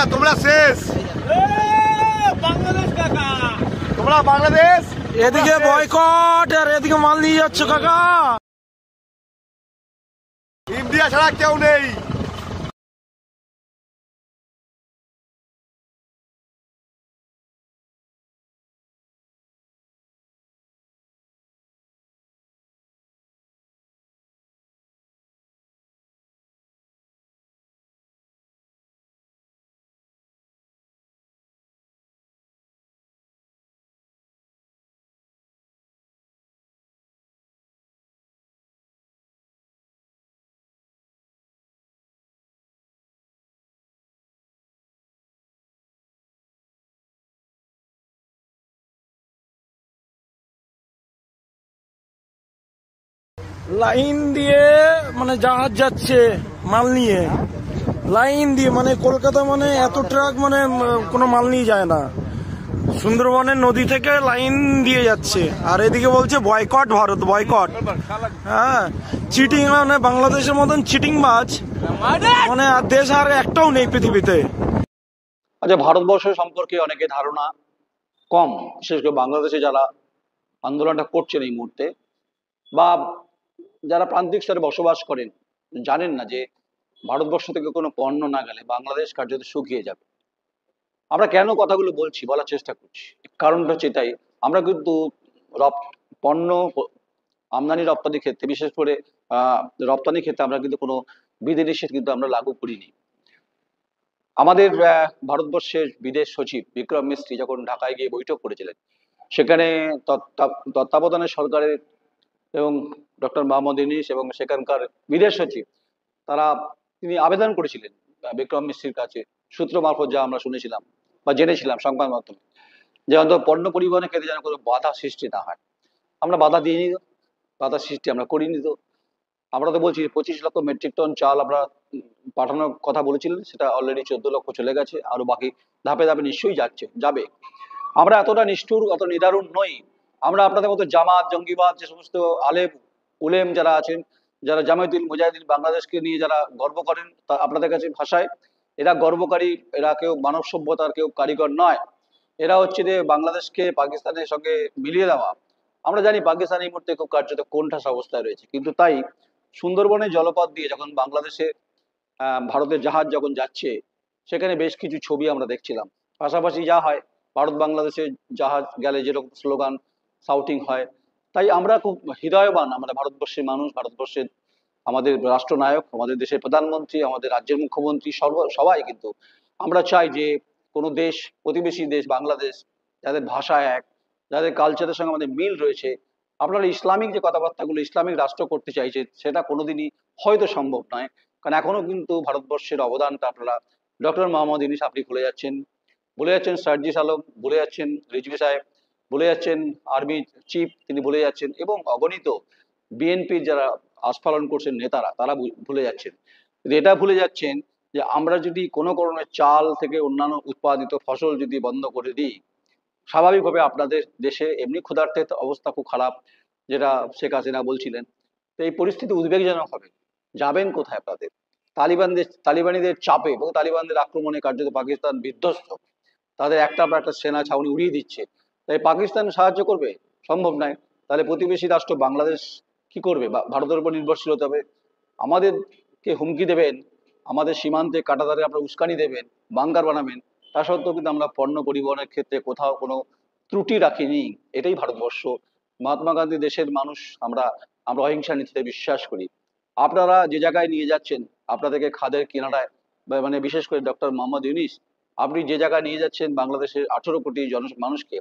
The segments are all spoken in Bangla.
কাকা তোমরা শেষ, তোমরা বাংলাদেশ। এদিকে বয়কট আর এদিকে মাল নিয়ে যাচ্ছ কাকা। ইন্ডিয়া ছাড়া কেউ নেই। লাইন দিয়ে মানে জাহাজ যাচ্ছে মাল নিয়ে, লাইন দিয়ে মানে কলকাতা মানে এত ট্রাক মানে কোনো মাল নিয়ে যায় না। সুন্দরবনের নদী থেকে লাইন দিয়ে যাচ্ছে, আর এদিকে বলছে বয়কট ভারত, বয়কট। হ্যাঁ, চিটিং মানে বাংলাদেশের মতন চিটিং বাজ মানে আর দেশ আর একটাও নেই পৃথিবীতে। আচ্ছা, ভারতবর্ষ সম্পর্কে অনেকে ধারণা কম, বিশেষ করে বাংলাদেশে যারা আন্দোলনটা করছেন এই মুহূর্তে, বা যারা প্রান্তিক স্তরে বসবাস করেন, জানেন না যে ভারতবর্ষ থেকে কোনো পণ্য না গেলে বাংলাদেশ কার্যত শুকিয়ে যাবে। আমরা কেন কথাগুলো বলছি, বলার চেষ্টা করছি, কারণটা হচ্ছে এটাই। আমরা কিন্তু পণ্য আমদানি রপ্তানি ক্ষেত্রে, বিশেষ করে রপ্তানি ক্ষেত্রে আমরা কিন্তু কোনো বিধিনিষেধ কিন্তু আমরা লাগু করিনি। আমাদের ভারতবর্ষের বিদেশ সচিব বিক্রম মিস্ত্রি যখন ঢাকায় গিয়ে বৈঠক করেছিলেন, সেখানে তত্ত্বাবধানের সরকারের এবং ডক্টর মোহাম্মদ ইউনূস এবং সেখানকার বিদেশ সচিব তিনি আবেদন করেছিলেন বিক্রম মিস্ত্রির কাছে, সূত্র মারফত যা আমরা শুনেছিলাম বা জেনেছিলাম সংবাদ মাধ্যমে, যে অন্তত পণ্য পরিবহনের ক্ষেত্রে যেন কোনো বাধা সৃষ্টি না হয়। আমরা বাধা দিইনি তো, বাধা সৃষ্টি আমরা করিনি তো। আমরা তো বলছি 25 লক্ষ মেট্রিক টন চাল আমরা পাঠানোর কথা বলেছিলেন, সেটা অলরেডি 14 লক্ষ চলে গেছে, আরো বাকি ধাপে ধাপে নিশ্চয়ই যাবে। আমরা এতটা নিষ্ঠুর, অত নিদারুণ নই। আমরা আপনাদের মতো জামাত, জঙ্গিবাদ, যে সমস্ত আলেম উলেম যারা আছেন, যারা জামায়াতুল মুজাহিদিন বাংলাদেশকে নিয়ে যারা গর্ব করেন, তা আপনাদের কাছে ভাষায় এরা গর্বকারী, এরা কেউ মানব সভ্যতার কেউ কারিগর নয়। এরা হচ্ছে যে বাংলাদেশকে পাকিস্তানের সঙ্গে মিলিয়ে দেওয়া। আমরা জানি পাকিস্তান এই মুহূর্তে খুব কার্যত কোণঠাসা অবস্থায় রয়েছে, কিন্তু তাই সুন্দরবনের জলপথ দিয়ে যখন বাংলাদেশে ভারতের জাহাজ যখন যাচ্ছে, সেখানে বেশ কিছু ছবি আমরা দেখছিলাম। পাশাপাশি যা হয়, ভারত বাংলাদেশের জাহাজ গেলে যেরকম স্লোগান সাউটিং হয়, তাই আমরা খুব হৃদয়বান। আমরা ভারতবর্ষের মানুষ, ভারতবর্ষের আমাদের রাষ্ট্রনায়ক, আমাদের দেশের প্রধানমন্ত্রী, আমাদের রাজ্যের মুখ্যমন্ত্রী, সবাই কিন্তু আমরা চাই যে কোনো দেশ, প্রতিবেশী দেশ বাংলাদেশ, যাদের ভাষা এক, যাদের কালচারের সঙ্গে আমাদের মিল রয়েছে, আপনারা ইসলামিক যে কথাবার্তাগুলো, ইসলামিক রাষ্ট্র করতে চাইছে, সেটা কোনোদিনই হয়তো সম্ভব নয়। কারণ এখনো কিন্তু ভারতবর্ষের অবদানটা আপনারা ডক্টর মোহাম্মদ ইউনূস আপনি ভুলে যাচ্ছেন, ভুলে যাচ্ছেন সার্জিস আলম, ভুলে যাচ্ছেন রিজভী সাহেব, ভুলে যাচ্ছেন আর্মি চিফ, তিনি ভুলে যাচ্ছেন, এবং অগণিত বিএনপির যারা আস্ফালন করছেন নেতারা, তারা ভুলে যাচ্ছেন। কিন্তু এটা ভুলে যাচ্ছেন যে আমরা যদি কোনো কারণে চাল থেকে অন্যান্য উৎপাদিত ফসল যদি বন্ধ করে দিই, স্বাভাবিকভাবে আপনাদের দেশে এমনি ক্ষুধার্তের অবস্থা খুব খারাপ, যেটা শেখ হাসিনা বলছিলেন। তো এই পরিস্থিতি উদ্বেগজনক হবে। যাবেন কোথায় আপনাদের? তালিবানিদের চাপে এবং তালিবানদের আক্রমণে কার্যত পাকিস্তান বিধ্বস্ত, তাদের একটা পর একটা সেনা ছাউনি উড়িয়ে দিচ্ছে। তাই পাকিস্তান সাহায্য করবে? সম্ভব নয়। তাহলে প্রতিবেশী রাষ্ট্র বাংলাদেশ কি করবে? ভারতের উপর নির্ভরশীল হতে হবে। আমাদেরকে হুমকি দেবেন, আমাদের সীমান্তে কাঁটাতারে আপনারা উস্কানি দেবেন, বাংকার বানাবেন, তা সত্ত্বেও কিন্তু আমরা পণ্য পরিবহনের ক্ষেত্রে কোথাও কোনো ত্রুটি রাখিনি। এটাই ভারতবর্ষ। মহাত্মা গান্ধী দেশের মানুষ, আমরা অহিংসা নীতিতে বিশ্বাস করি। আপনারা যে জায়গায় নিয়ে যাচ্ছেন, আপনাদেরকে খাদের কিনারায়, মানে বিশেষ করে ডক্টর মোহাম্মদ ইউনূস, আপনি যে জায়গায় নিয়ে যাচ্ছেন বাংলাদেশের 18 কোটি মানুষকে,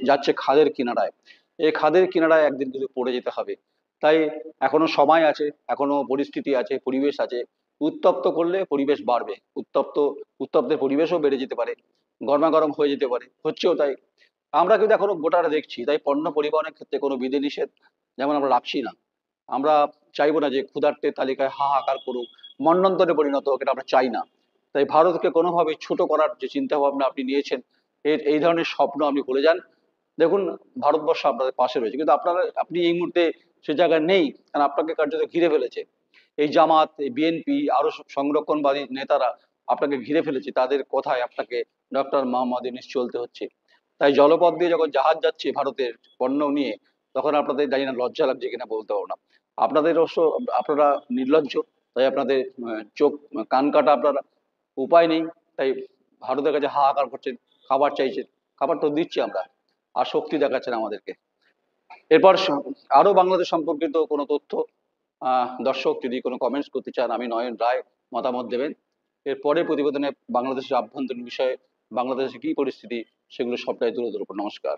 যাচ্ছে খাদের কিনারায়। এই খাদের কিনারায় একদিন কিন্তু পড়ে যেতে হবে। তাই এখনো সময় আছে, এখনো পরিস্থিতি আছে, পরিবেশ আছে। উত্তপ্ত করলে পরিবেশ বাড়বে, উত্তপ্তের পরিবেশও বেড়ে যেতে পারে, গরমাগরম হয়ে যেতে পারে, হচ্ছেও তাই। আমরা কিন্তু এখনো গোটাটা দেখছি। তাই পণ্য পরিবহনের ক্ষেত্রে কোনো বিধিনিষেধ যেমন আমরা রাখছি না। আমরা চাইবো না যে ক্ষুধার্তের তালিকায় হাহাকার করুক, মন্বন্তরে পরিণত হোক, এটা আমরা চাই না। তাই ভারতকে কোনোভাবে ছোট করার যে চিন্তা ভাবনা আপনি নিয়েছেন, এই ধরনের স্বপ্ন আপনি ভুলে যান। দেখুন, ভারতবর্ষ আপনাদের পাশে রয়েছে, কিন্তু আপনি এই মুহূর্তে সে জায়গায় নেই, কারণ আপনাকে কার্যত ঘিরে ফেলেছে এই জামাত, এই বিএনপি, আরো সংরক্ষণবাদী নেতারা। আপনাকে ঘিরে ফেলেছে তাদের কথায় আপনাকে ডক্টর মোহাম্মদ ইউনূস চলতে হচ্ছে। তাই জলপথ দিয়ে যখন জাহাজ যাচ্ছে ভারতের পণ্য নিয়ে, তখন আপনাদের জানি না লজ্জা লাগছে কিনা বলতে পারবো না। আপনাদের অবশ্য আপনারা নির্লজ্জ, তাই আপনাদের চোখ কান কাটা আপনারা, উপায় নেই। তাই ভারতের কাছে হাহাকার করছেন, খাবার চাইছেন, খাবার তো দিচ্ছি আমরা, আর শক্তি দেখাচ্ছেন আমাদেরকে। এরপর আরো বাংলাদেশ সম্পর্কিত কোনো তথ্য দর্শক যদি কোনো কমেন্টস করতে চান, আমি নয়ন রায় মতামত দেবেন। এরপরে প্রতিবেদনে বাংলাদেশের আভ্যন্তরীণ বিষয়ে, বাংলাদেশে কি পরিস্থিতি, সেগুলো সবটাই তুলে ধরবো। নমস্কার।